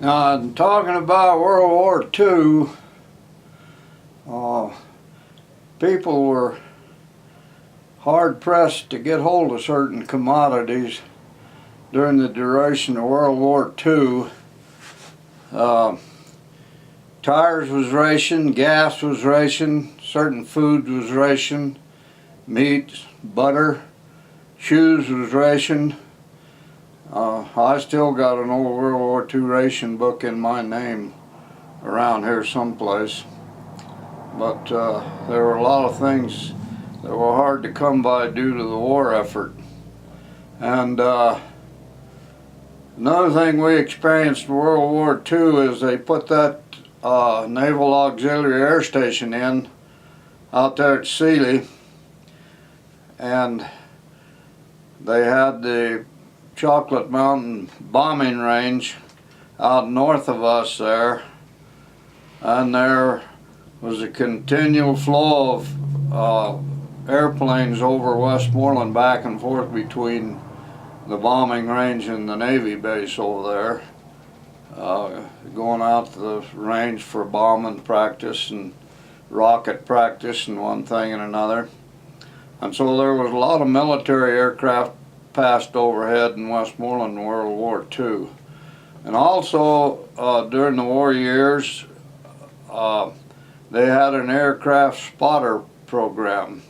Now, talking about World War II, people were hard pressed to get hold of certain commodities during the duration of World War II. Tires was rationed, gas was rationed, certain food was rationed, meat, butter, shoes was rationed. I still got an old World War II ration book in my name around here someplace. But there were a lot of things that were hard to come by due to the war effort. And another thing we experienced in World War II is they put that Naval Auxiliary Air Station in out there at Sealy, and they had the Chocolate Mountain bombing range out north of us there, and there was a continual flow of airplanes over Westmoreland back and forth between the bombing range and the Navy base over there, going out to the range for bombing practice and rocket practice and one thing and another. And so there was a lot of military aircraft passed overhead in Westmoreland in World War II. And also during the war years, they had an aircraft spotter program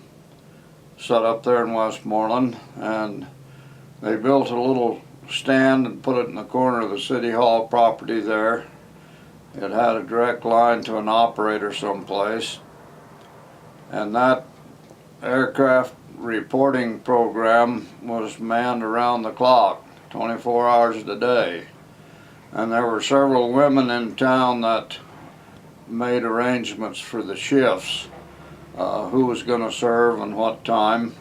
set up there in Westmoreland, and they built a little stand and put it in the corner of the City Hall property there. It had a direct line to an operator someplace, and that aircraft reporting program was manned around the clock, 24 hours a day. And there were several women in town that made arrangements for the shifts, who was going to serve and what time.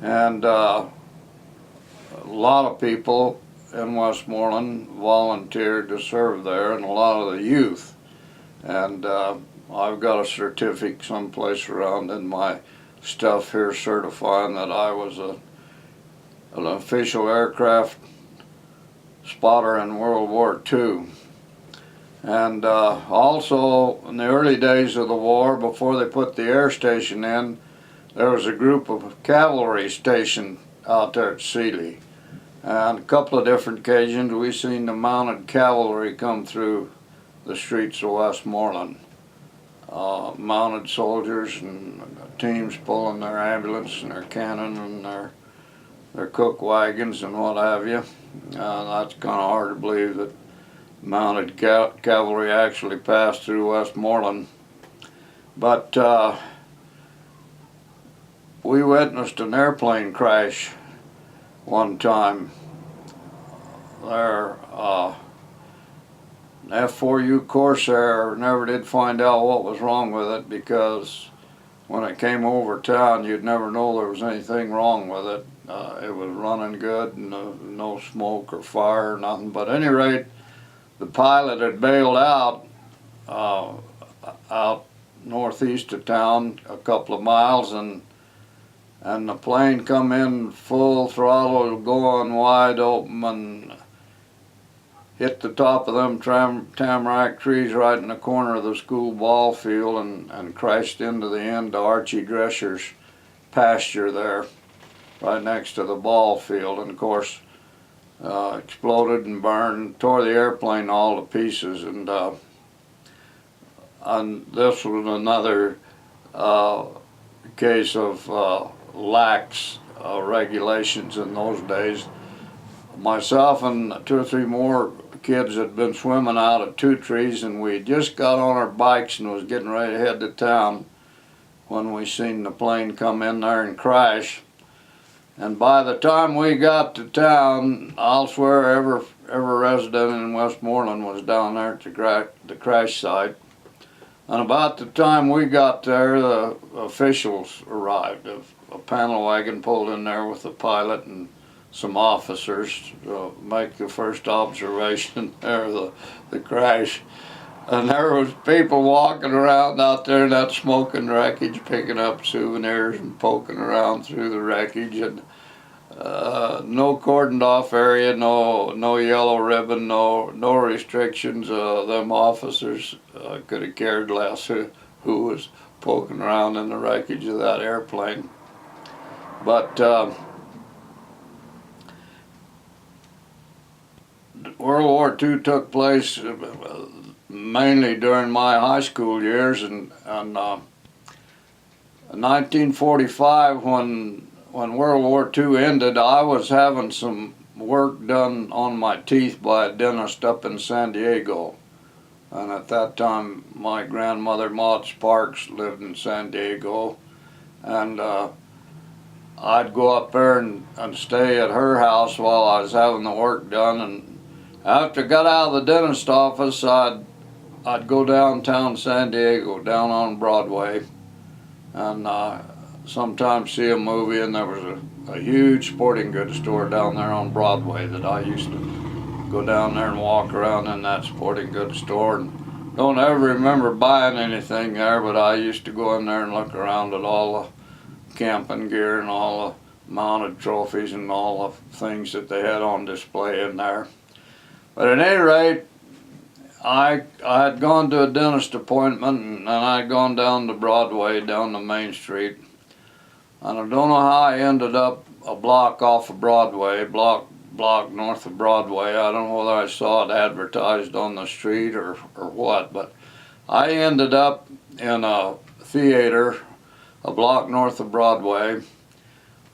And a lot of people in Westmoreland volunteered to serve there, and a lot of the youth. And I've got a certificate someplace around in my stuff here certifying that I was an official aircraft spotter in World War II. And also in the early days of the war, before they put the air station in, there was a group of cavalry stationed out there at Sealy. And a couple of different occasions we seen the mounted cavalry come through the streets of Westmoreland. Mounted soldiers and teams pulling their ambulance and their cannon and their cook wagons and what have you. That's kind of hard to believe that mounted cavalry actually passed through Westmoreland. But we witnessed an airplane crash one time there. F4U Corsair never did find out what was wrong with it, because when it came over town you'd never know there was anything wrong with it. It was running good and no smoke or fire or nothing. But at any rate, the pilot had bailed out northeast of town a couple of miles, and the plane come in full throttle going wide open and hit the top of them tamarack trees right in the corner of the school ball field, and crashed into the end of Archie Drescher's pasture there, right next to the ball field, and of course exploded and burned, tore the airplane all to pieces. And this was another case of lax regulations in those days. Myself and two or three more kids had been swimming out at Two Trees, and we just got on our bikes and was getting ready to head to town when we seen the plane come in there and crash. And by the time we got to town, I'll swear every resident in Westmoreland was down there at the crash site. And about the time we got there, the officials arrived. A panel wagon pulled in there with the pilot and some officers to make the first observation there of the crash. And there was people walking around out there in that smoking wreckage, picking up souvenirs and poking around through the wreckage. And no cordoned off area, no yellow ribbon, no restrictions. Them officers could have cared less who was poking around in the wreckage of that airplane. But World War II took place mainly during my high school years, and 1945, when World War II ended, I was having some work done on my teeth by a dentist up in San Diego. And at that time, my grandmother, Maud Sparks, lived in San Diego. And I'd go up there and stay at her house while I was having the work done. And after I got out of the dentist office, I'd go downtown San Diego, down on Broadway, and sometimes see a movie. And there was a huge sporting goods store down there on Broadway that I used to go down there and walk around in that sporting goods store. And don't ever remember buying anything there, but I used to go in there and look around at all the camping gear and all the mounted trophies and all the things that they had on display in there. But at any rate, I had gone to a dentist appointment, and I'd gone down to Broadway, down to Main Street. And I don't know how I ended up a block off of Broadway, block north of Broadway. I don't know whether I saw it advertised on the street or what, but I ended up in a theater a block north of Broadway,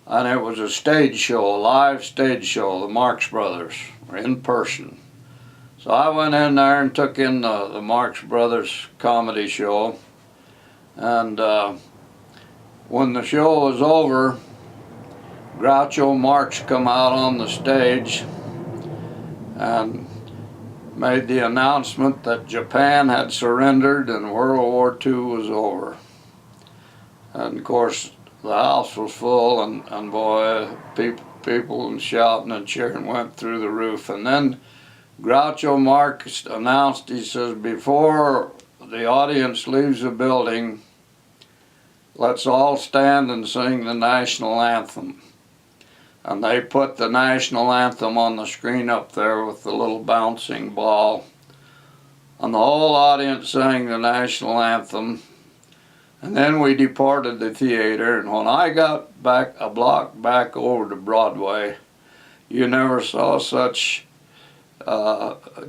and it was a stage show, a live stage show. The Marx Brothers were in person. So I went in there and took in the Marx Brothers comedy show, and when the show was over, Groucho Marx come out on the stage and made the announcement that Japan had surrendered and World War II was over. And of course, the house was full, and boy, people shouting and cheering went through the roof. And then Groucho Marx announced, he says, before the audience leaves the building, let's all stand and sing the national anthem. And they put the national anthem on the screen up there with the little bouncing ball. And the whole audience sang the national anthem. And then we departed the theater, and when I got back a block back over to Broadway, you never saw such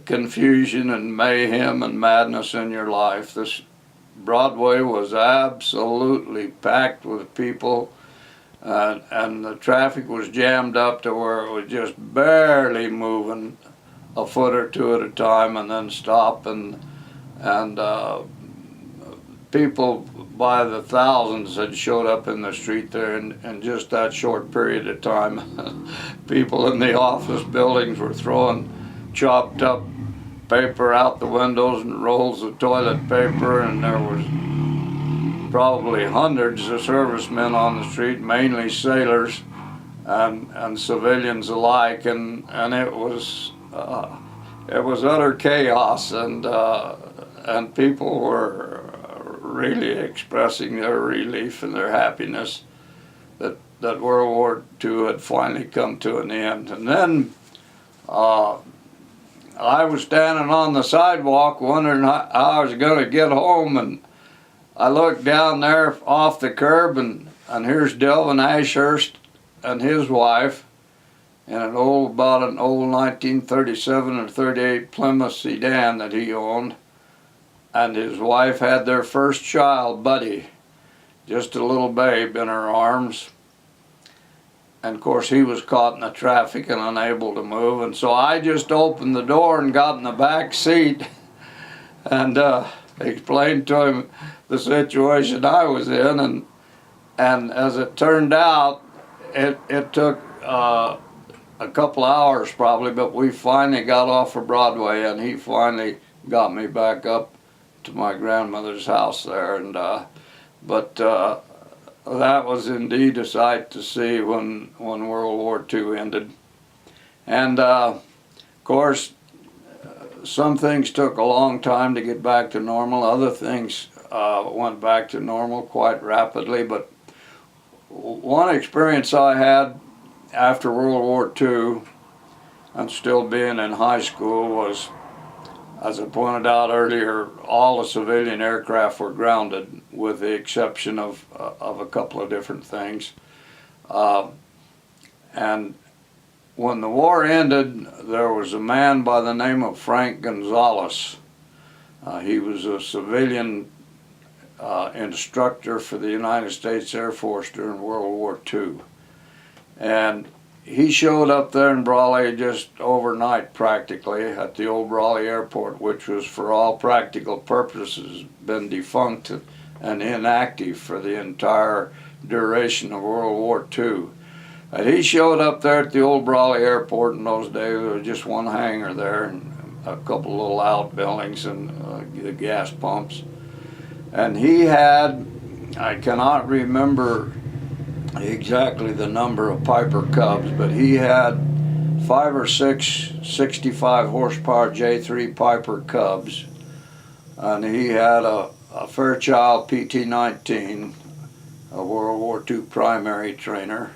confusion and mayhem and madness in your life. This Broadway was absolutely packed with people, and the traffic was jammed up to where it was just barely moving a foot or two at a time and then stop, and people by the thousands had showed up in the street there in just that short period of time. People in the office buildings were throwing chopped up paper out the windows and rolls of toilet paper, and there was probably hundreds of servicemen on the street, mainly sailors and civilians alike, and it was utter chaos, and people were really expressing their relief and their happiness that World War II had finally come to an end. And then I was standing on the sidewalk wondering how I was going to get home, and I looked down there off the curb, and here's Delvin Ashurst and his wife in about an old 1937 or 38 Plymouth sedan that he owned. And his wife had their first child, Buddy, just a little babe in her arms. And of course he was caught in the traffic and unable to move. And so I just opened the door and got in the back seat and explained to him the situation I was in. And as it turned out, it took a couple hours probably, but we finally got off of Broadway, and he finally got me back up to my grandmother's house there, and but that was indeed a sight to see when World War II ended. And of course, some things took a long time to get back to normal. Other things went back to normal quite rapidly. But one experience I had after World War II, and still being in high school, was, as I pointed out earlier, all the civilian aircraft were grounded, with the exception of a couple of different things. And when the war ended, there was a man by the name of Frank Gonzalez. He was a civilian instructor for the United States Air Force during World War II. And he showed up there in Brawley just overnight, practically, at the old Brawley Airport, which was, for all practical purposes, been defunct and inactive for the entire duration of World War II. And he showed up there at the old Brawley Airport. In those days, there was just one hangar there and a couple little outbuildings and the gas pumps. And he had, I cannot remember exactly the number of Piper Cubs, but he had 5 or 6 65 horsepower J3 Piper Cubs, and he had a Fairchild PT-19, a World War II primary trainer,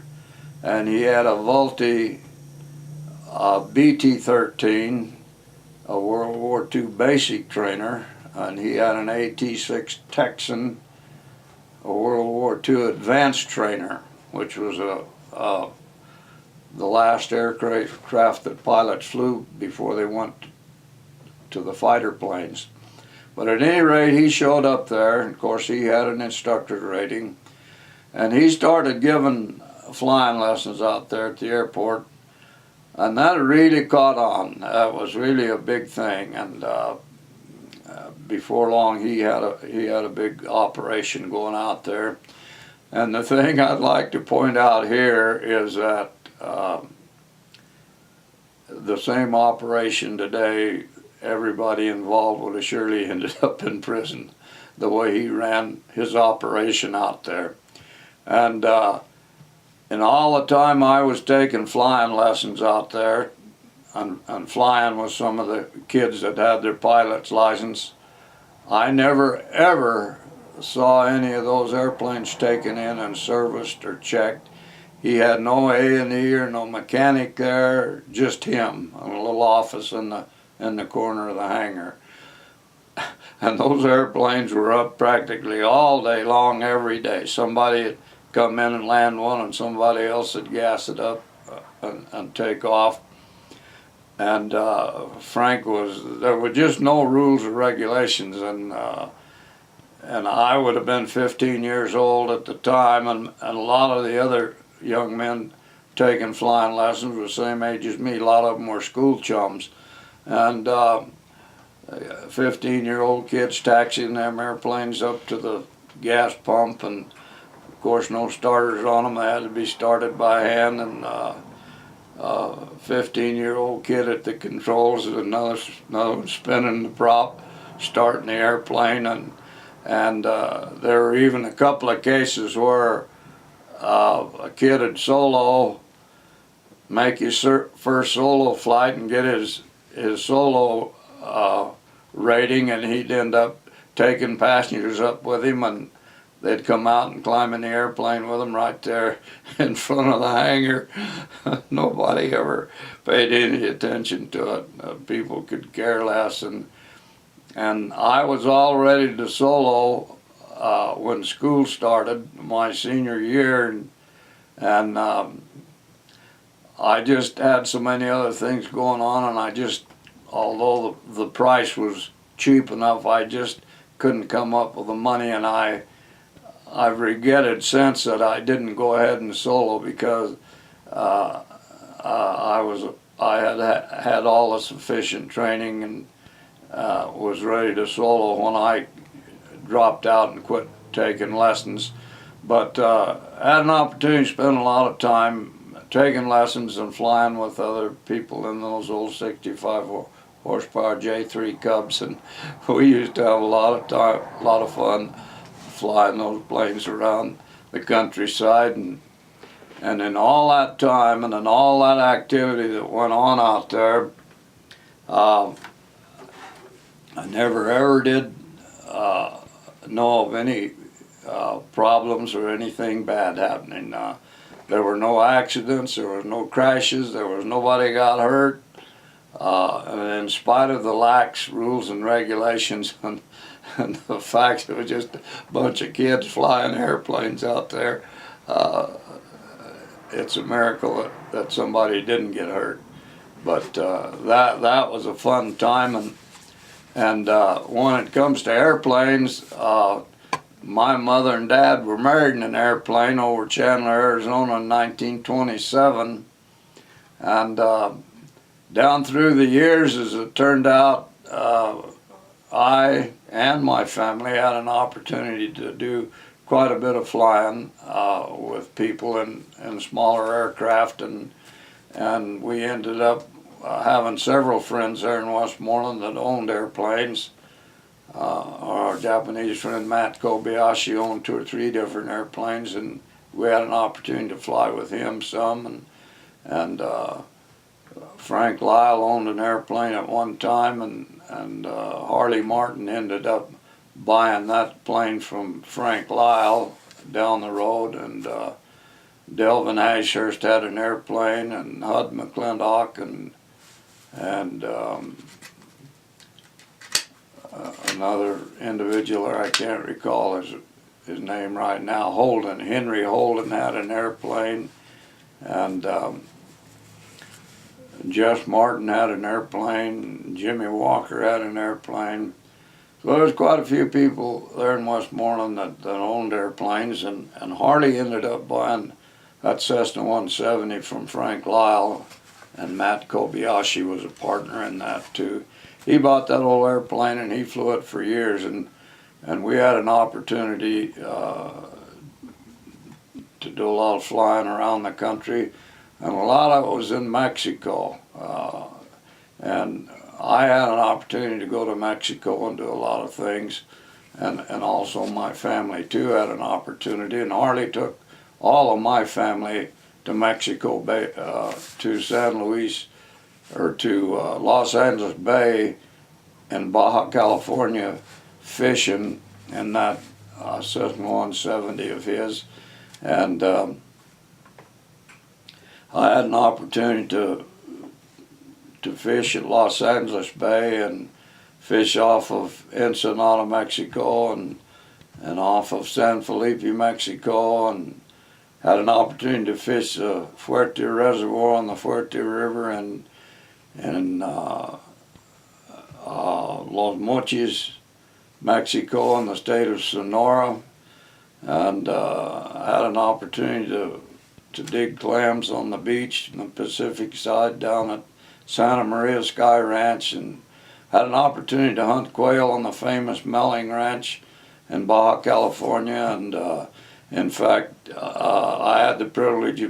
and he had a Vultee BT-13, a World War II basic trainer, and he had an AT-6 Texan, a World War II advanced trainer, which was the last aircraft that pilots flew before they went to the fighter planes. But at any rate, he showed up there, and of course he had an instructor's rating, and he started giving flying lessons out there at the airport, and that really caught on. That was really a big thing, and before long he had a big operation going out there. And the thing I'd like to point out here is that the same operation today, everybody involved would have surely ended up in prison, the way he ran his operation out there. And in all the time I was taking flying lessons out there, and flying with some of the kids that had their pilot's license, I never ever saw any of those airplanes taken in and serviced or checked. He had no A&E or no mechanic there, just him in a little office in the corner of the hangar. And those airplanes were up practically all day long, every day. Somebody would come in and land one, and somebody else would gas it up and take off. And there were just no rules or regulations, and I would have been 15 years old at the time, and a lot of the other young men taking flying lessons were the same age as me. A lot of them were school chums, and 15-year-old kids taxiing them airplanes up to the gas pump, and of course no starters on them. They had to be started by hand, and 15-year-old kid at the controls, and another one spinning the prop, starting the airplane, and there were even a couple of cases where a kid would make his first solo flight and get his solo rating, and he'd end up taking passengers up with him, and they'd come out and climb in the airplane with him right there in front of the hangar. Nobody ever paid any attention to it. People could care less, and I was all ready to solo when school started, my senior year, and I just had so many other things going on, and although the price was cheap enough, I just couldn't come up with the money, and I've regretted since that I didn't go ahead and solo, because I had all the sufficient training and was ready to solo when I dropped out and quit taking lessons. But had an opportunity to spend a lot of time taking lessons and flying with other people in those old 65 horsepower J3 Cubs, and we used to have a lot of fun flying those planes around the countryside, and in all that time and in all that activity that went on out there, I never ever did know of any problems or anything bad happening. there were no accidents, there was no crashes, there was nobody got hurt. And in spite of the lax rules and regulations and the fact it was just a bunch of kids flying airplanes out there, it's a miracle that somebody didn't get hurt. But that was a fun time, and when it comes to airplanes, my mother and dad were married in an airplane over Chandler, Arizona in 1927, and down through the years, as it turned out, I and my family had an opportunity to do quite a bit of flying with people in smaller aircraft, and we ended up having several friends there in Westmoreland that owned airplanes. Our Japanese friend Matt Kobayashi owned 2 or 3 different airplanes, and we had an opportunity to fly with him some, and Frank Lyle owned an airplane at one time, and Harley Martin ended up buying that plane from Frank Lyle down the road, and Delvin Ashurst had an airplane, and Hud McClintock, and another individual there, I can't recall his name right now, Holden, Henry Holden had an airplane, and Jess Martin had an airplane, Jimmy Walker had an airplane. So there was quite a few people there in Westmoreland that owned airplanes, and Harley ended up buying that Cessna 170 from Frank Lyle, and Matt Kobayashi was a partner in that too. He bought that old airplane and he flew it for years, and we had an opportunity to do a lot of flying around the country, and a lot of it was in Mexico. And I had an opportunity to go to Mexico and do a lot of things, and also my family too had an opportunity, and Harley took all of my family to Mexico Bay, to San Luis, or to Los Angeles Bay in Baja California, fishing in that Cessna 170 of his, and I had an opportunity to fish at Los Angeles Bay and fish off of Ensenada, Mexico, and off of San Felipe, Mexico, and had an opportunity to fish the Fuerte Reservoir on the Fuerte River and Los Mochis, Mexico, in the state of Sonora, and had an opportunity to dig clams on the beach in the Pacific side down at Santa Maria Sky Ranch, and had an opportunity to hunt quail on the famous Melling Ranch in Baja California, and in fact I had the privilege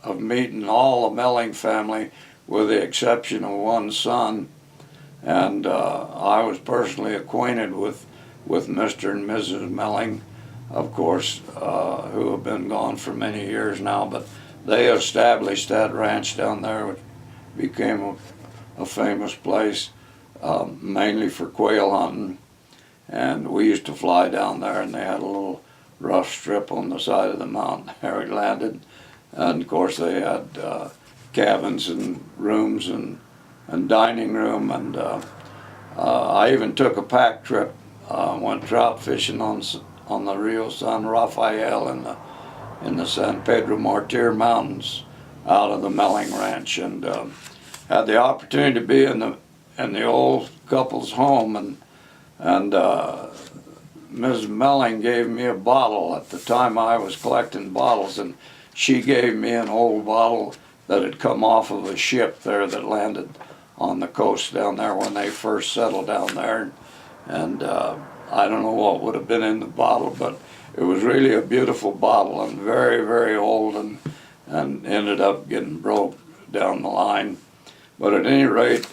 of meeting all the Melling family with the exception of one son, and I was personally acquainted with Mr. and Mrs. Melling, of course, who have been gone for many years now, but they established that ranch down there, which became a famous place, mainly for quail hunting. And we used to fly down there, and they had a little rough strip on the side of the mountain where we landed. And of course they had cabins and rooms and dining room, and I even took a pack trip, went trout fishing on the Rio San Rafael in the San Pedro Martir Mountains out of the Melling Ranch, and had the opportunity to be in the old couple's home, and Ms. Melling gave me a bottle. At the time I was collecting bottles, and she gave me an old bottle that had come off of a ship there that landed on the coast down there when they first settled down there, and I don't know what would have been in the bottle, but it was really a beautiful bottle and very, very old, and ended up getting broke down the line. But at any rate,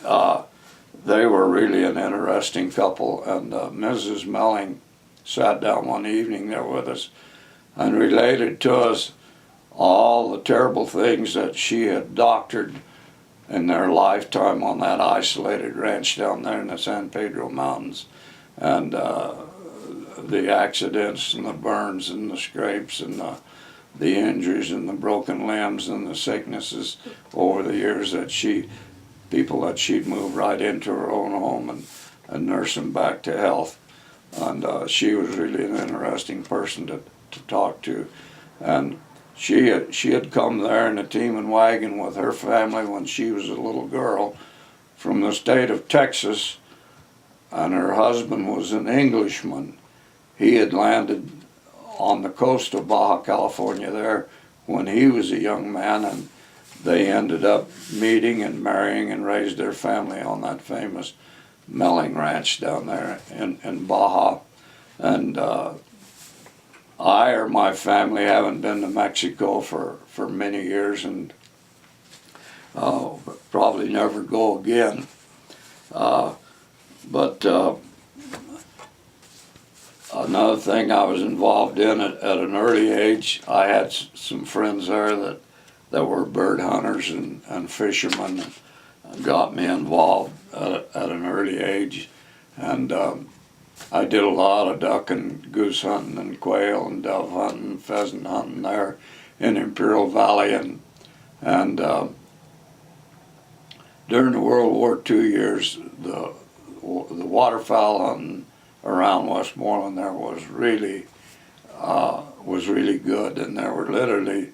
they were really an interesting couple, and Mrs. Melling sat down one evening there with us and related to us all the terrible things that she had doctored in their lifetime on that isolated ranch down there in the San Pedro Mountains, and the accidents and the burns and the scrapes and the injuries and the broken limbs and the sicknesses over the years that people that she'd move right into her own home and nurse them back to health. And she was really an interesting person to talk to. And she had come there in a team and wagon with her family when she was a little girl from the state of Texas, and her husband was an Englishman. He had landed on the coast of Baja California there when he was a young man, and they ended up meeting and marrying and raised their family on that famous Melling Ranch down there in Baja. And I or my family haven't been to Mexico for many years, and probably never go again. But another thing I was involved in at an early age, I had some friends there that were bird hunters and fishermen, and got me involved at an early age. And I did a lot of duck and goose hunting and quail and dove hunting and pheasant hunting there in Imperial Valley. And during the World War II years, the waterfowl hunting around Westmoreland there was really good, and there were literally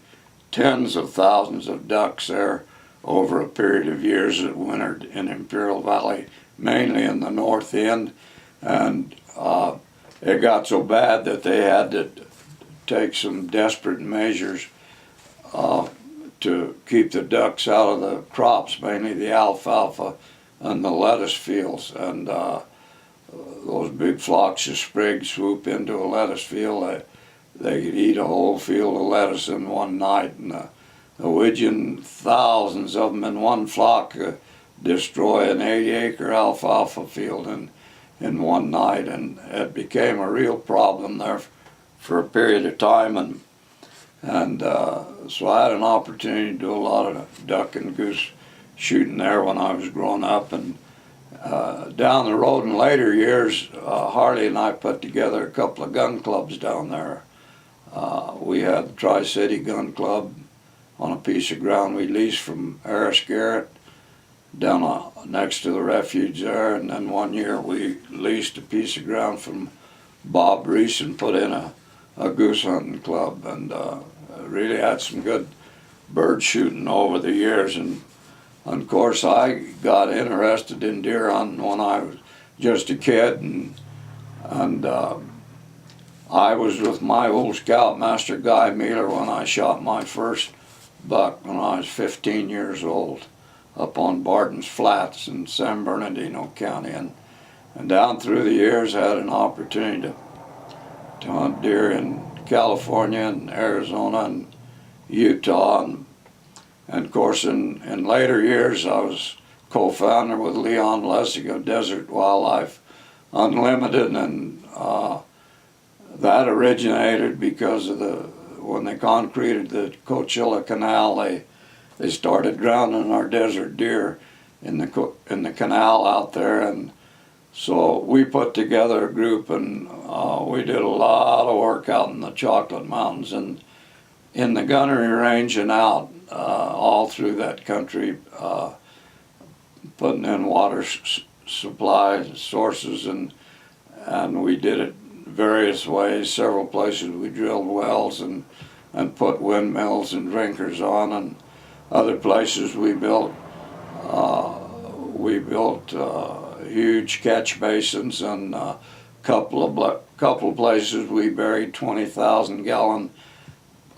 tens of thousands of ducks there over a period of years that wintered in Imperial Valley, mainly in the north end. And it got so bad that they had to take some desperate measures to keep the ducks out of the crops, mainly the alfalfa and the lettuce fields. And those big flocks of sprigs swoop into a lettuce field. They could eat a whole field of lettuce in one night, and the widgeon, thousands of them in one flock, destroy an 80-acre alfalfa field in one night. And it became a real problem there for a period of time. And so I had an opportunity to do a lot of duck and goose shooting there when I was growing up. And down the road in later years, Harley and I put together a couple of gun clubs down there. We had the Tri-City Gun Club on a piece of ground we leased from Harris Garrett down next to the refuge there. And then one year we leased a piece of ground from Bob Reese and put in a goose hunting club, and really had some good bird shooting over the years. And of course I got interested in deer hunting when I was just a kid, and I was with my old scoutmaster Guy Mueller when I shot my first buck when I was 15 years old up on Barton's Flats in San Bernardino County. And down through the years I had an opportunity to hunt deer in California and Arizona and Utah. And of course in later years I was co-founder with Leon Lessig of Desert Wildlife Unlimited, and that originated because of when they concreted the Coachella Canal, they started drowning our desert deer in the canal out there. And so we put together a group, and we did a lot of work out in the Chocolate Mountains and in the gunnery range and out all through that country, putting in water supply sources, and we did it various ways. Several places we drilled wells and put windmills and drinkers on, and other places we built huge catch basins, and a couple places we buried 20,000-gallon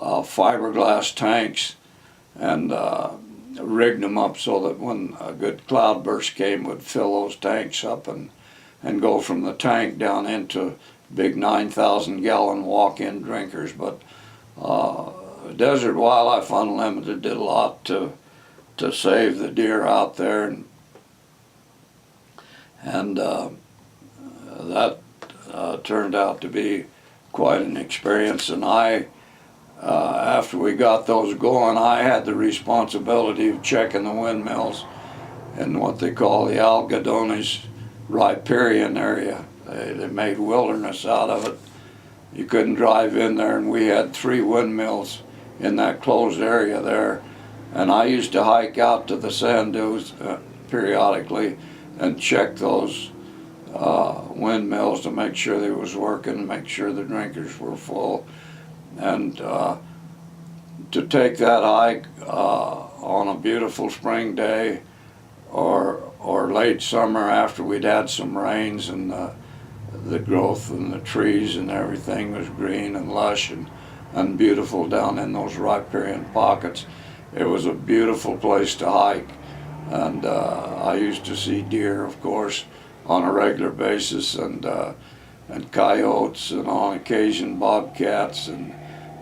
fiberglass tanks, and rigged them up so that when a good cloudburst came, would fill those tanks up and go from the tank down into big 9,000-gallon walk-in drinkers. But Desert Wildlife Unlimited did a lot to save the deer out there, and that turned out to be quite an experience. And after we got those going, I had the responsibility of checking the windmills in what they call the Algodones riparian area. They made wilderness out of it. You couldn't drive in there, and we had 3 windmills in that closed area there. And I used to hike out to the sand dunes periodically and check those windmills to make sure they was working, make sure the drinkers were full. And to take that hike on a beautiful spring day or late summer after we'd had some rains and the growth and the trees and everything was green and lush and beautiful down in those riparian pockets. It was a beautiful place to hike. And I used to see deer, of course, on a regular basis, and coyotes, and on occasion bobcats and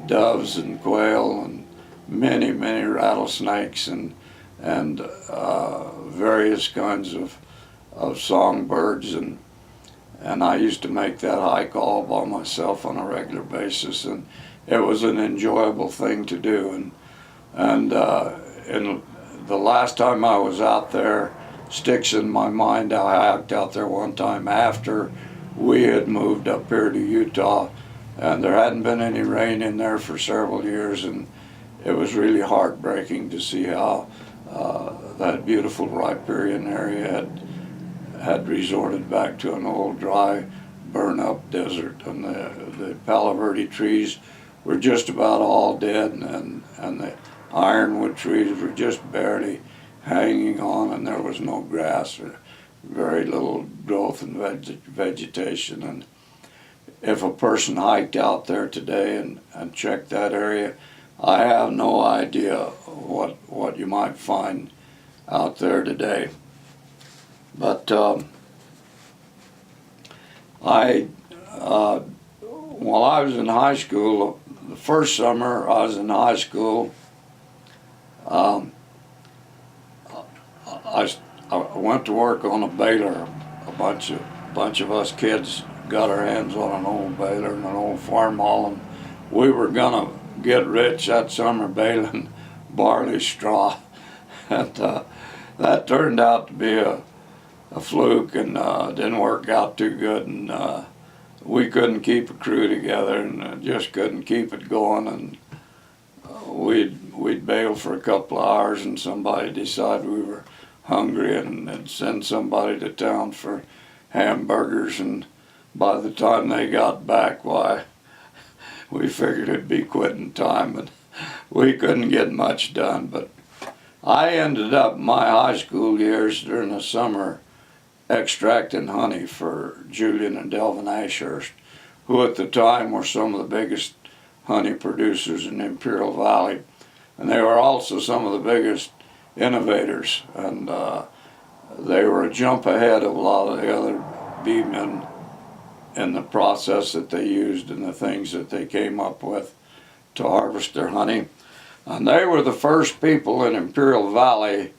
doves and quail and many rattlesnakes and various kinds of songbirds, and I used to make that hike all by myself on a regular basis, and it was an enjoyable thing to do. And the last time I was out there sticks in my mind. I hiked out there one time after we had moved up here to Utah, and there hadn't been any rain in there for several years, and it was really heartbreaking to see how that beautiful riparian area had resorted back to an old dry burn-up desert, and the Palo Verde trees were just about all dead, and the ironwood trees were just barely hanging on, and there was no grass or very little growth and vegetation. And if a person hiked out there today and checked that area, I have no idea what you might find out there today. But while I was in high school, the first summer I was in high school, I went to work on a baler. A bunch of us kids got our hands on an old baler and an old Farmall, and we were gonna get rich that summer baling barley straw, and that turned out to be a fluke, and didn't work out too good, and we couldn't keep a crew together, and just couldn't keep it going, and we'd bail for a couple of hours, and somebody decided we were hungry, and they'd send somebody to town for hamburgers, and by the time they got back, why, we figured it'd be quitting time, and we couldn't get much done. But I ended up my high school years during the summer extracting honey for Julian and Delvin Ashurst, who at the time were some of the biggest honey producers in Imperial Valley, and they were also some of the biggest innovators, and they were a jump ahead of a lot of the other bee men in the process that they used and the things that they came up with to harvest their honey. And they were the first people in Imperial Valley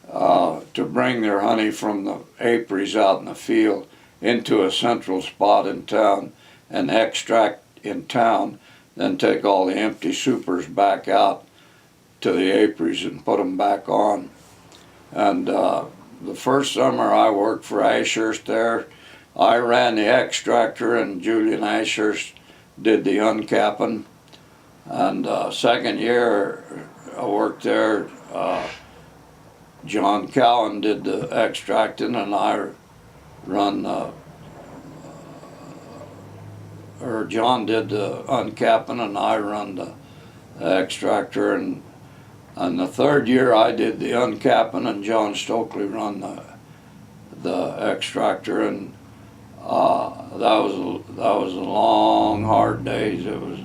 to bring their honey from the apiaries out in the field into a central spot in town and extract in town, then take all the empty supers back out to the apiaries and put them back on. And the first summer I worked for Ashurst there, I ran the extractor and Julian Ashurst did the uncapping. And second year I worked there, John Cowan did the extracting, and I run John did the uncapping, and I run the extractor. And the third year I did the uncapping, and John Stokely run the extractor. And that was a long, hard days. It was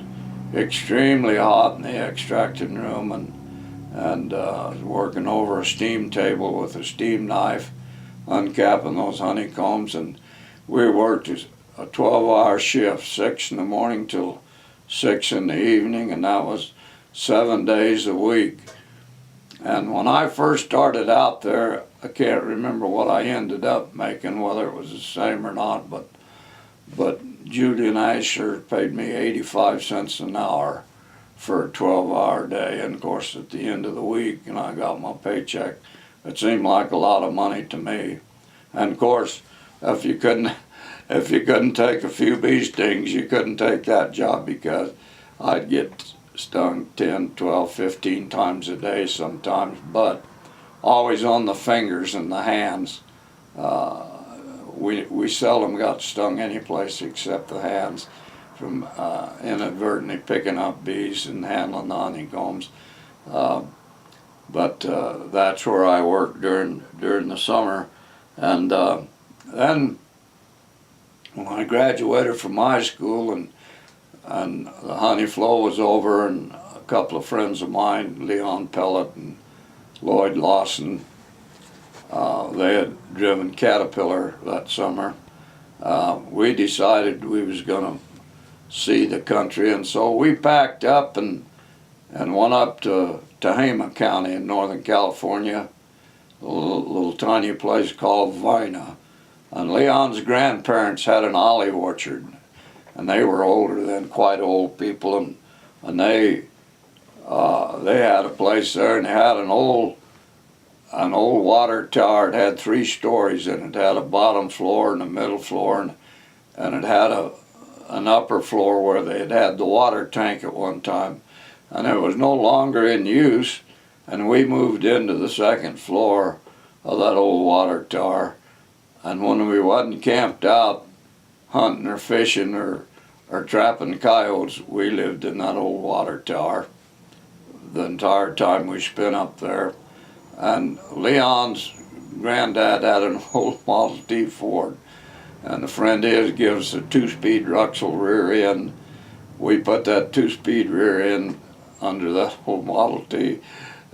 extremely hot in the extracting room, and I was working over a steam table with a steam knife, uncapping those honeycombs, and we worked a 12-hour shift, 6 in the morning till 6 in the evening, and that was 7 days a week. And when I first started out there, I can't remember what I ended up making, whether it was the same or not, but Julian Ashurst paid me 85 cents an hour for a 12-hour day. And of course, at the end of the week, and I got my paycheck, it seemed like a lot of money to me. And of course, if you couldn't take a few bee stings, you couldn't take that job, because I'd get stung 10, 12, 15 times a day sometimes, but always on the fingers and the hands. We seldom got stung any place except the hands from inadvertently picking up bees and handling the honeycombs. But that's where I worked during the summer. And then when I graduated from high school and the honey flow was over, and a couple of friends of mine, Leon Pellet and Lloyd Lawson, they had driven Caterpillar that summer. We decided we was going to see the country, and so we packed up and went up to Tehama County in Northern California, a little tiny place called Vina. And Leon's grandparents had an olive orchard, and they were older than quite old people, and they had a place there, and they had an old water tower. It had 3 stories, and it had a bottom floor and a middle floor, and it had an upper floor where they had the water tank at one time, and it was no longer in use, and we moved into the 2nd floor of that old water tower. And when we wasn't camped out hunting or fishing or trapping coyotes, we lived in that old water tower the entire time we spent up there. And Leon's granddad had an old Model T Ford, and a friend of his gave us a 2-speed Ruxel rear end. We put that 2-speed rear end under that old Model T.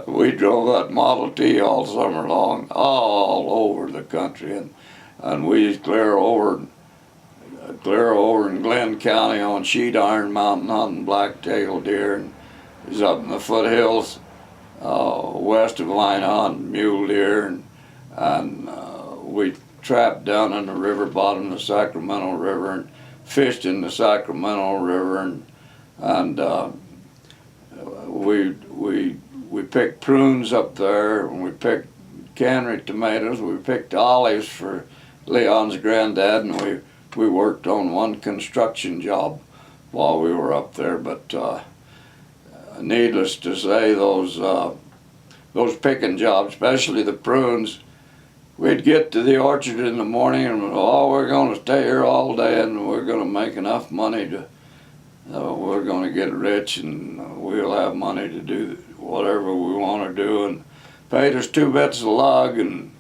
We drove that Model T all summer long, all over the country, and we clear over in Glenn County on Sheet Iron Mountain hunting black-tailed deer, and he's up in the foothills west of Vina hunting mule deer, and we trapped down in the river bottom of the Sacramento River and fished in the Sacramento River, and we picked prunes up there, and we picked cannery tomatoes. We picked olives for Leon's granddad, and we worked on one construction job while we were up there. But needless to say, those picking jobs, especially the prunes, we'd get to the orchard in the morning and we're going to stay here all day, and we're going to make enough money to we're going to get rich, and we'll have money to do whatever we want to do. And paid us 2 bits a log, and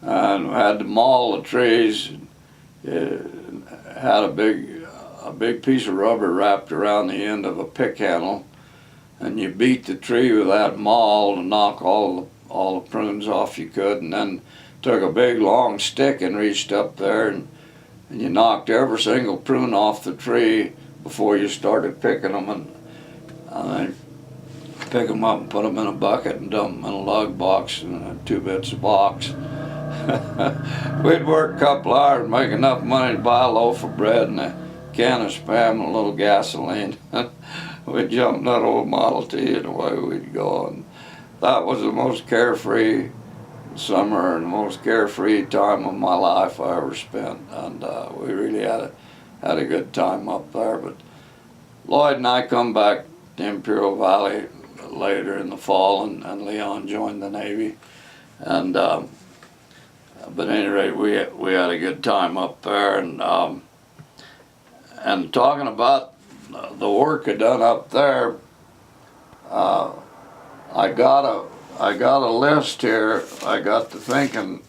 we had to maul the trees. Had a big piece of rubber wrapped around the end of a pick handle, and you beat the tree with that maul to knock all the prunes off you could, and then took a big long stick and reached up there and you knocked every single prune off the tree before you started picking them, and then pick them up and put them in a bucket and dump them in a lug box in 2 bits a box. We'd work a couple hours, make enough money to buy a loaf of bread and a can of Spam and a little gasoline. We'd jump in that old Model T and away we'd go. And that was the most carefree summer and the most carefree time of my life I ever spent. And we really had a good time up there. But Lloyd and I come back to Imperial Valley later in the fall, and Leon joined the Navy. And but at any rate, we had a good time up there, and talking about the work I done up there, I got a list here. I got to thinking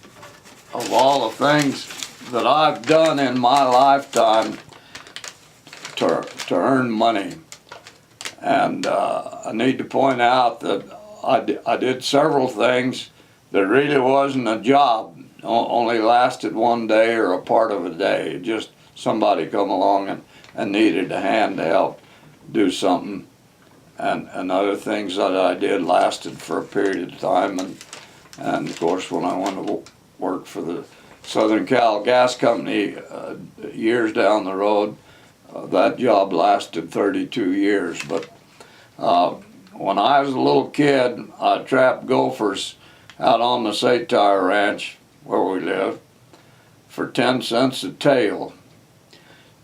of all the things that I've done in my lifetime to earn money, and I need to point out that I did several things that really wasn't a job. Only lasted one day or a part of a day. Just somebody come along and needed a hand to help do something. And other things that I did lasted for a period of time. And of course, when I went to work for the Southern Cal Gas Company years down the road, that job lasted 32 years. But when I was a little kid, I trapped gophers out on the Satire Ranch where we lived for 10 cents a tail.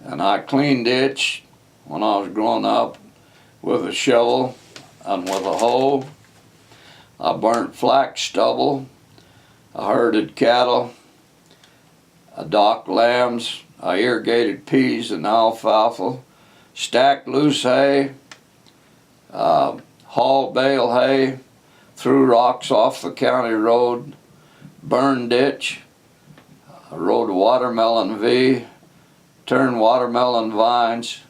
And I cleaned ditch when I was growing up, with a shovel and with a hoe. I burnt flax stubble. I herded cattle. I docked lambs. I irrigated peas and alfalfa. Stacked loose hay. Hauled bale hay. Threw rocks off the county road. Burned ditch. I rode a watermelon V. Turned watermelon vines.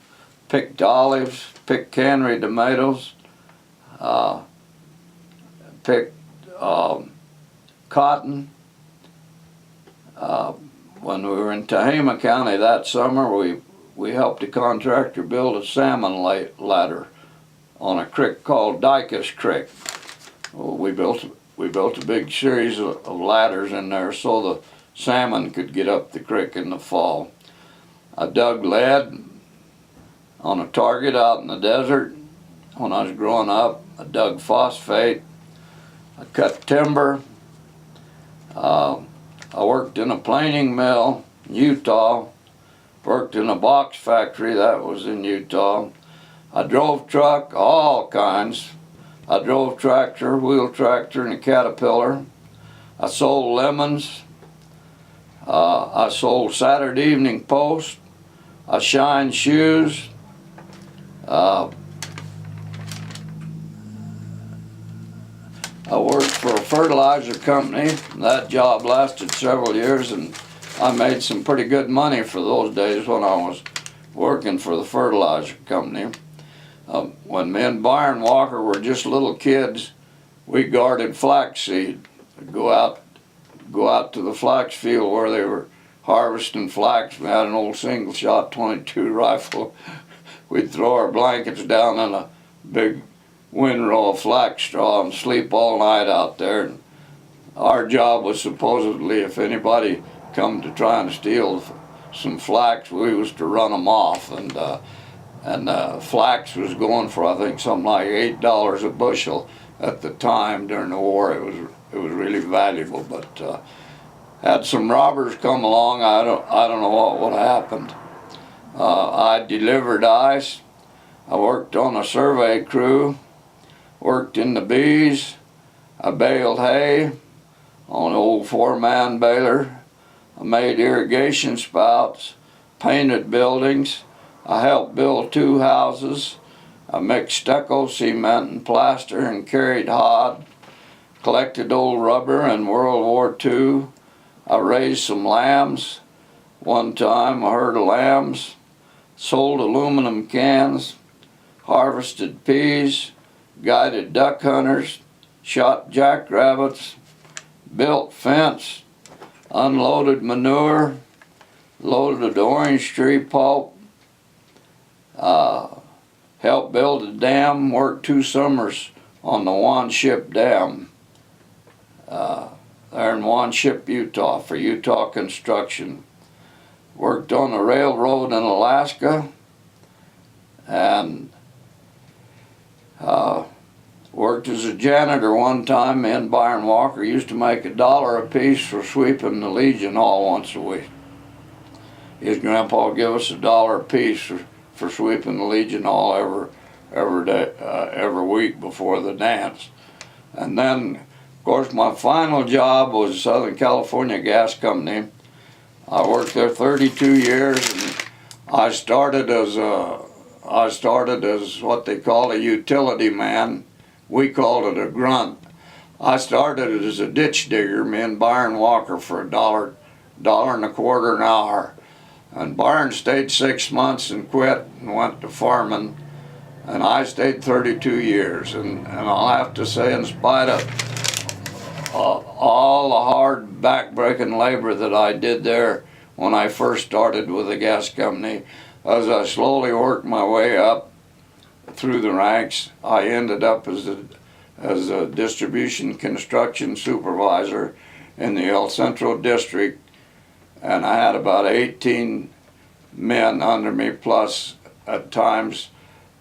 Picked olives. Picked cannery tomatoes. Picked cotton. When we were in Tehama County that summer, we helped a contractor build a salmon ladder on a creek called Dykus Creek. Well, we built a big series of ladders in there so the salmon could get up the creek in the fall. I dug lead on a target out in the desert. When I was growing up, I dug phosphate. I cut timber. I worked in a planing mill in Utah. Worked in a box factory, that was in Utah. I drove truck, all kinds. I drove tractor, wheel tractor, and a Caterpillar. I sold lemons. I sold Saturday Evening Post. I shined shoes. I worked for a fertilizer company. That job lasted several years, and I made some pretty good money for those days when I was working for the fertilizer company. When me and Byron Walker were just little kids, we guarded flaxseed. Go out to the flax field where they were harvesting flax. We had an old single-shot .22 rifle. We'd throw our blankets down in a big windrow of flax straw and sleep all night out there. And our job was supposedly, if anybody come to try and steal some flax, we was to run them off. And flax was going for, I think, something like $8 a bushel at the time during the war. It was really valuable. But had some robbers come along, I don't know what would have happened. I delivered ice. I worked on a survey crew. Worked in the bees. I baled hay on an old 4-man baler. I made irrigation spouts, painted buildings. I helped build 2 houses. I mixed stucco, cement, and plaster and carried hod. Collected old rubber in World War II. I raised some lambs. One time a herd of lambs. Sold aluminum cans. Harvested peas. Guided duck hunters. Shot jackrabbits. Built fence. Unloaded manure. Loaded orange tree pulp. Helped build a dam. Worked 2 summers on the Wanship Dam there in Wanship, Utah for Utah Construction. Worked on the railroad in Alaska and worked as a janitor one time. Me and Byron Walker used to make $1 a piece for sweeping the Legion Hall once a week. His grandpa would give us $1 a piece for sweeping the Legion Hall every week before the dance. And then, of course, my final job was Southern California Gas Company. I worked there 32 years, and I started as what they call a utility man. We called it a grunt. I started as a ditch digger, me and Byron Walker, for $1 and a quarter an hour. And Byron stayed 6 months and quit and went to farming. And I stayed 32 years. And I'll have to say, in spite of all the hard back-breaking labor that I did there when I first started with the gas company, as I slowly worked my way up through the ranks, I ended up as a distribution construction supervisor in the El Centro district, and I had about 18 men under me, plus at times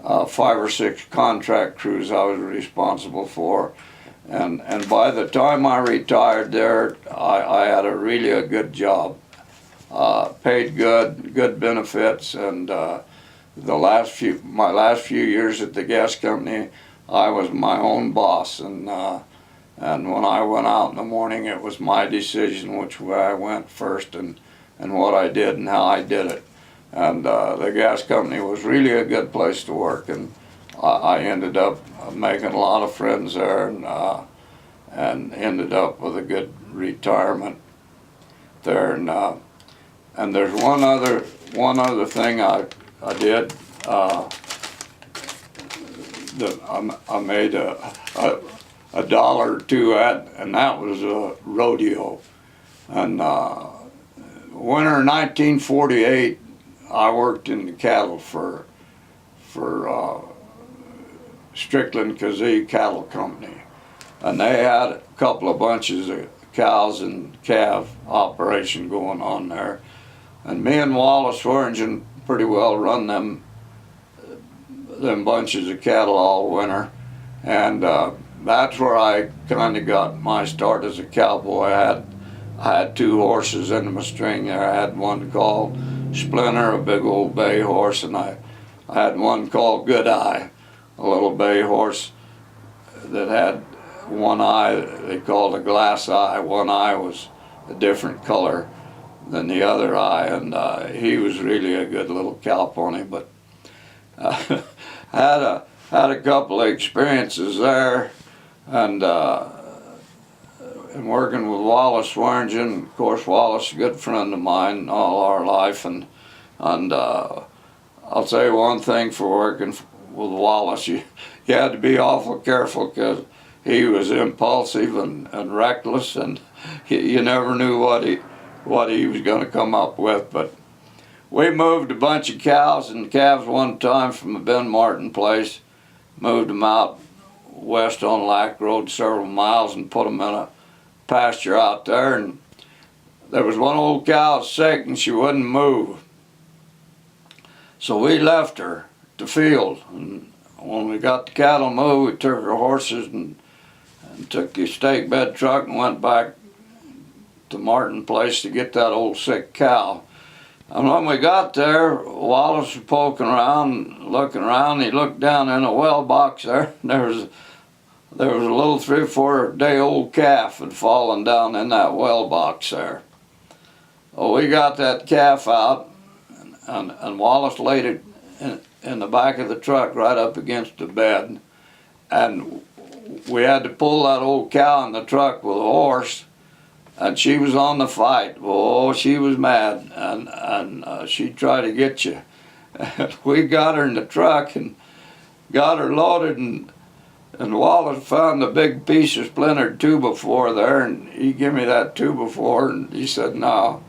5 or 6 contract crews I was responsible for. And by the time I retired there, I had really a good job. Paid good benefits, and my last few years at the gas company, I was my own boss, and when I went out in the morning, it was my decision which way I went first, and what I did and how I did it. And the gas company was really a good place to work, and I ended up making a lot of friends there, and ended up with a good retirement there. And there's one other thing I did. That I made a dollar or two at, and that was a rodeo. And winter 1948, I worked in the cattle for Strickland Kazee Cattle Company, and they had a couple of bunches of cows and calf operation going on there, and me and Wallace Swearingen pretty well run them bunches of cattle all winter, and that's where I kind of got my start as a cowboy. I had two horses in my string there. I had one called Splinter, a big old bay horse, and I had one called Good Eye, a little bay horse that had one eye they called a glass eye. One eye was a different color than the other eye, and he was really a good little cow pony. But had a couple of experiences there, and working with Wallace Swearingen. Of course, Wallace is a good friend of mine all our life, and I'll tell you one thing, for working with Wallace, you had to be awful careful, because he was impulsive and reckless, and you never knew what he was going to come up with. But we moved a bunch of cows and calves one time from a Ben Martin place, moved them out west on Lac Road several miles, and put them in a pasture out there. And there was one old cow sick, and she wouldn't move. So we left her at the field, and when we got the cattle moved, we took her horses and took the stake bed truck and went back to Martin place to get that old sick cow. And when we got there, Wallace was poking around, looking around. He looked down in a well box there, and there was a little 3 or 4 day old calf had fallen down in that well box there. Well, we got that calf out, and Wallace laid it in the back of the truck right up against the bed, and we had to pull that old cow in the truck with a horse, and she was on the fight. Oh, she was mad, and she tried to get you. We got her in the truck and got her loaded, and Wallace found a big piece of splintered 2x4 there, and he gave me that 2x4, and he said, "No,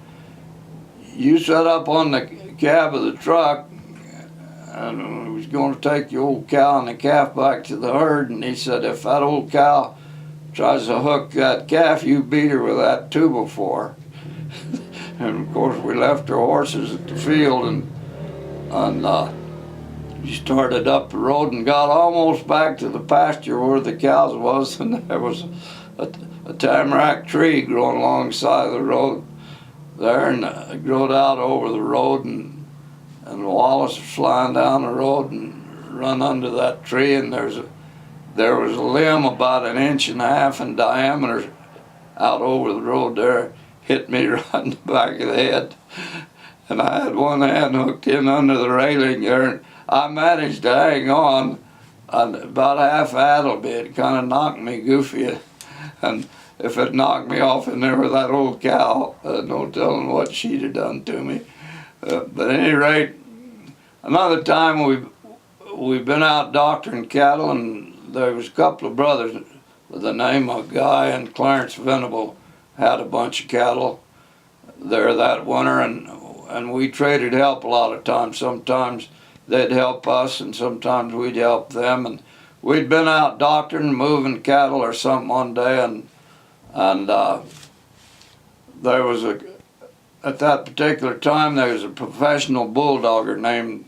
you set up on the cab of the truck, and we was going to take the old cow and the calf back to the herd," and he said, "If that old cow tries to hook that calf, you beat her with that 2x4. And of course, we left our horses at the field, and we started up the road and got almost back to the pasture where the cows was, and there was a tamarack tree growing alongside the road there, and it growed out over the road, and Wallace was flying down the road and run under that tree, and there was a limb about 1.5 inches in diameter out over the road there, hit me right in the back of the head. And I had one hand hooked in under the railing there, and I managed to hang on about half addle bit. It kind of knocked me goofy, and if it knocked me off in there with that old cow, no telling what she'd have done to me. But at any rate, another time we've been out doctoring cattle, and there was a couple of brothers with the name of Guy and Clarence Venable had a bunch of cattle there that winter, and we traded help a lot of times. Sometimes they'd help us, and sometimes we'd help them. And we'd been out doctoring, moving cattle or something one day, and there was at that particular time there was a professional bulldogger named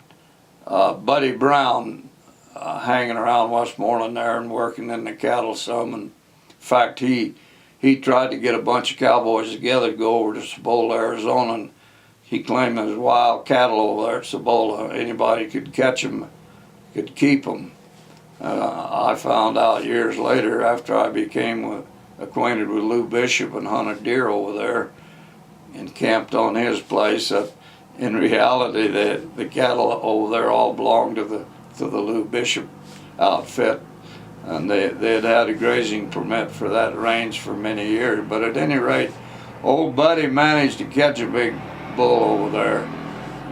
Buddy Brown hanging around Westmoreland there and working in the cattle some. And in fact, he tried to get a bunch of cowboys together to go over to Cibola, Arizona, and he claimed there's wild cattle over there at Cibola. Anybody could catch them, could keep them. I found out years later, after I became acquainted with Lou Bishop and hunted deer over there and camped on his place, that in reality the cattle over there all belonged to the Lou Bishop outfit, and they had a grazing permit for that range for many years. But at any rate, old Buddy managed to catch a big bull over there,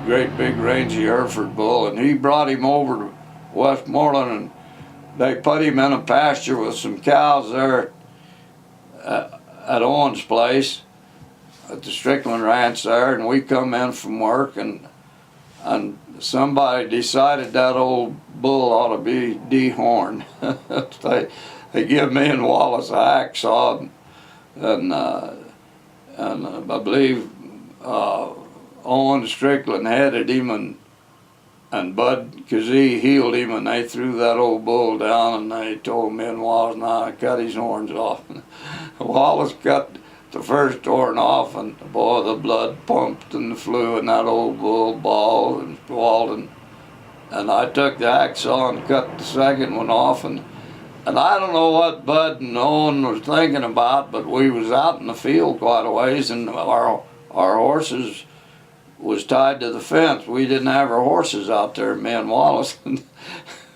great big rangy Hereford bull, and he brought him over to Westmoreland, and they put him in a pasture with some cows there at Owen's place at the Strickland Ranch there, and we come in from work, and somebody decided that old bull ought to be dehorned. They give me and Wallace a hacksaw, and I believe Owen Strickland headed him, and Bud Kazee healed him, and they threw that old bull down, and they told me and Wallace and I to cut his horns off. Wallace cut the first horn off, and boy, the blood pumped and flew, and that old bull bawled and squalled, and I took the hacksaw and cut the second one off, and I don't know what Bud and Owen was thinking about, but we was out in the field quite a ways, and our horses was tied to the fence. We didn't have our horses out there, me and Wallace, and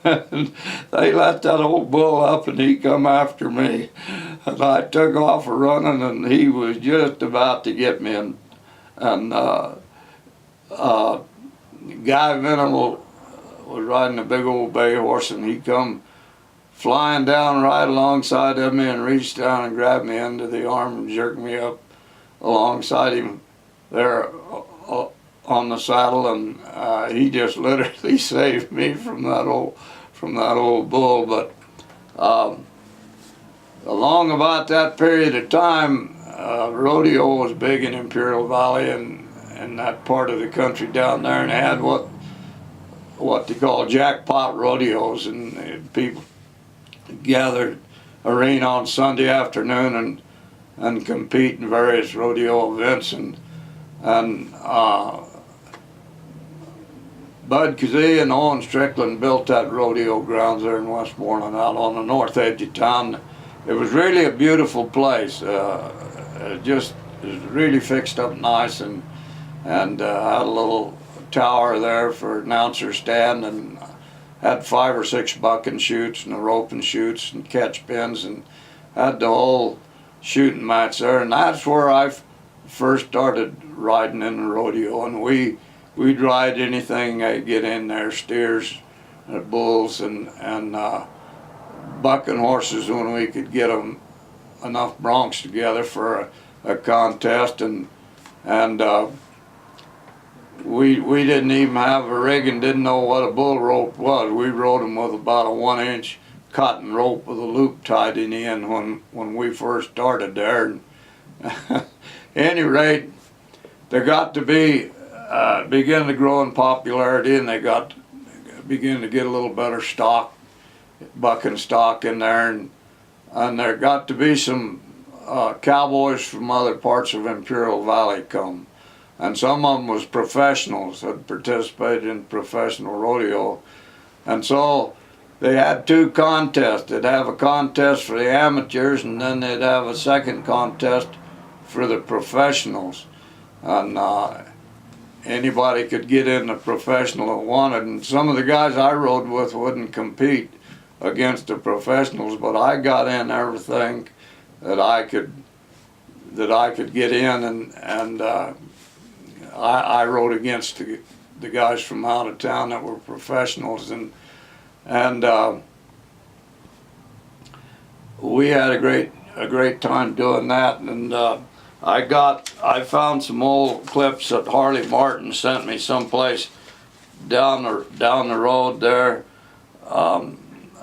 they let that old bull up, and he come after me, and I took off running, and he was just about to get me, and Guy Venable was riding a big old bay horse, and he come flying down right alongside of me and reached down and grabbed me under the arm and jerked me up alongside him there on the saddle, and he just literally saved me from that old bull. But along about that period of time, rodeo was big in Imperial Valley and that part of the country down there, and they had what they call jackpot rodeos, and people gathered arena on Sunday afternoon and compete in various rodeo events, and Bud Kazee and Owen Strickland built that rodeo grounds there in Westmoreland out on the north edge of town. It was really a beautiful place. It just was really fixed up nice, and had a little tower there for announcer stand, and had 5 or 6 bucking chutes and a roping chutes and catch pins, and had the whole shooting match there. And that's where I first started riding in the rodeo, and we'd ride anything I get in there, steers, bulls, and bucking horses when we could get them enough broncs together for a contest, and we didn't even have a rig and didn't know what a bull rope was. We rode them with about a 1-inch cotton rope with a loop tied in the end when we first started there. And any rate, they got to be begin to grow in popularity, and they begin to get a little better stock, bucking stock in there, and there got to be some cowboys from other parts of Imperial Valley come, and some of them was professionals that participated in professional rodeo, and so they had 2 contests. They'd have a contest for the amateurs, and then they'd have a second contest for the professionals, and anybody could get in the professional that wanted. And some of the guys I rode with wouldn't compete against the professionals, but I got in everything that I could get in, and I rode against the guys from out of town that were professionals, and we had a great time doing that. And I found some old clips that Harley Martin sent me someplace down the road there.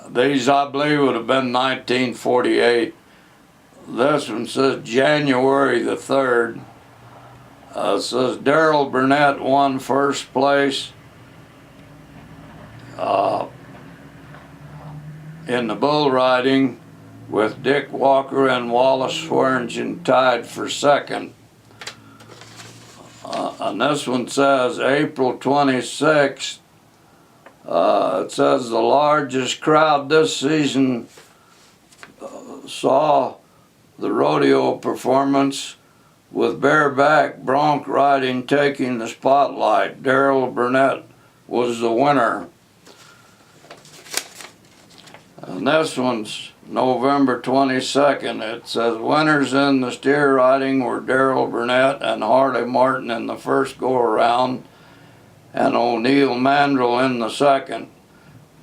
These, I believe, would have been 1948. This one says January the 3rd. It says Darrell Burnett won first place in the bull riding, with Dick Walker and Wallace Swearingen tied for second. And this one says April 26th. It says the largest crowd this season saw the rodeo performance, with bareback bronc riding taking the spotlight. Darrell Burnett was the winner. And this one's November 22nd. It says winners in the steer riding were Darrell Burnett and Harley Martin in the first go-around, and O'Neil Mandrell in the second.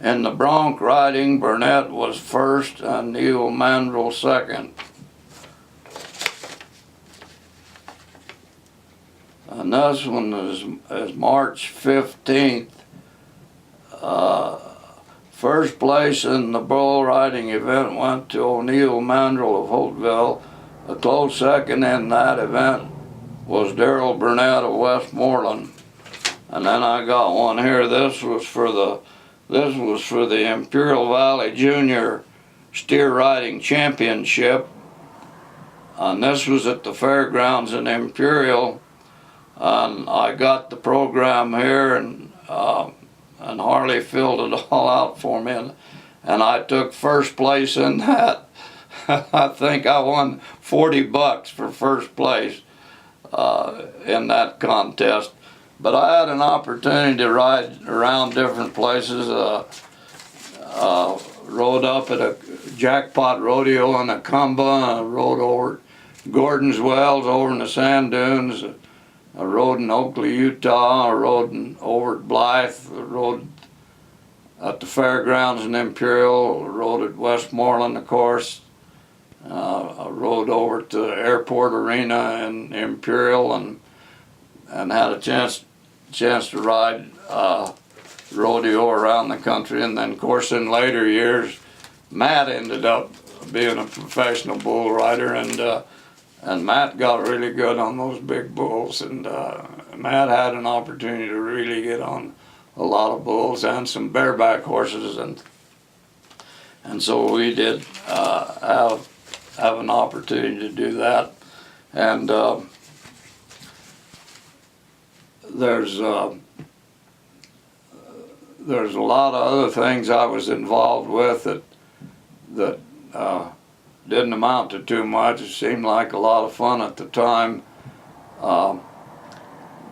In the bronc riding, Burnett was first and Neil Mandrell second. And this one is March 15th. First place in the bull riding event went to O'Neil Mandrell of Holtville. A close second in that event was Darrell Burnett of Westmoreland. And then I got one here. This was for the Imperial Valley Junior Steer Riding Championship. And this was at the fairgrounds in Imperial. And I got the program here, and Harley filled it all out for me, and I took first place in that. I think I won $40 for first place in that contest. But I had an opportunity to ride around different places. Rode up at a Jackpot Rodeo in Acumba. I rode over Gordon's Wells over in the Sand Dunes. I rode in Oakley, Utah. I rode over at Blythe. I rode at the fairgrounds in Imperial. I rode at Westmoreland, of course. I rode over to the airport arena in Imperial and had a chance to ride rodeo around the country. And then, of course, in later years, Matt ended up being a professional bull rider, and Matt got really good on those big bulls, and Matt had an opportunity to really get on a lot of bulls and some bareback horses, and so we did have an opportunity to do that. And there's a lot of other things I was involved with that didn't amount to too much. It seemed like a lot of fun at the time,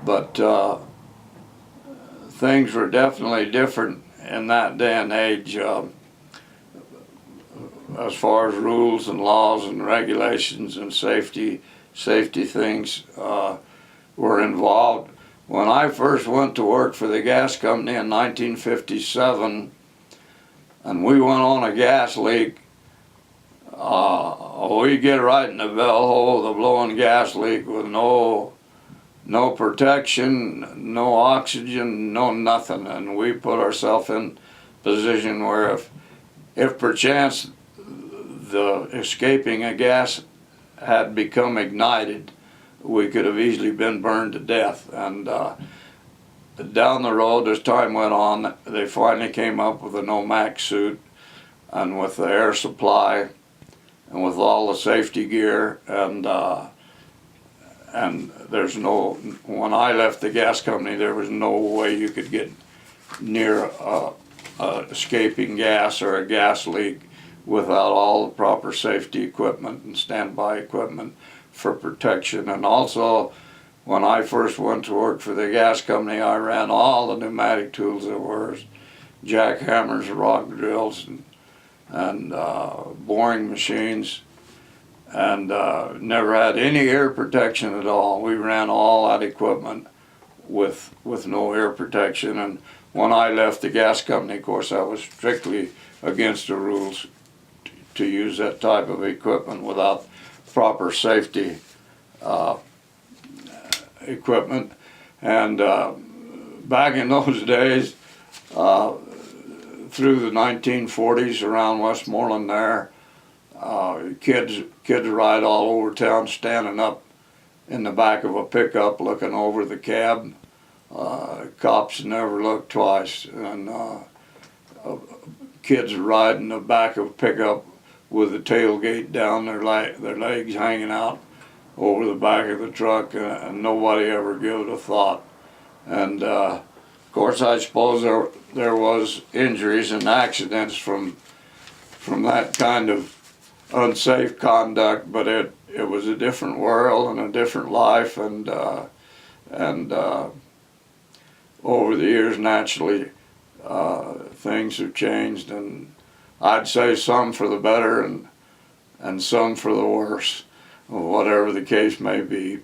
but things were definitely different in that day and age as far as rules and laws and regulations and safety things were involved. When I first went to work for the gas company in 1957, and we went on a gas leak, we get right in the bell hole, the blowing gas leak, with no protection, no oxygen, no nothing, and we put ourselves in a position where if perchance the escaping a gas had become ignited, we could have easily been burned to death. And down the road, as time went on, they finally came up with a NOMAC suit, and with the air supply, and with all the safety gear, and there's no, when I left the gas company, there was no way you could get near escaping gas or a gas leak without all the proper safety equipment and standby equipment for protection. And also, when I first went to work for the gas company, I ran all the pneumatic tools there were, jackhammers, rock drills, and boring machines, and never had any air protection at all. We ran all that equipment with no air protection. And when I left the gas company, of course, I was strictly against the rules to use that type of equipment without proper safety equipment. And back in those days, through the 1940s, around Westmoreland there, kids ride all over town standing up in the back of a pickup looking over the cab. Cops never looked twice, and kids ride in the back of a pickup with the tailgate down, their legs hanging out, over the back of the truck, and nobody ever gave it a thought. And of course, I suppose there was injuries and accidents from that kind of unsafe conduct, but it was a different world and a different life, and over the years, naturally, things have changed, and I'd say some for the better and some for the worse, whatever the case may be.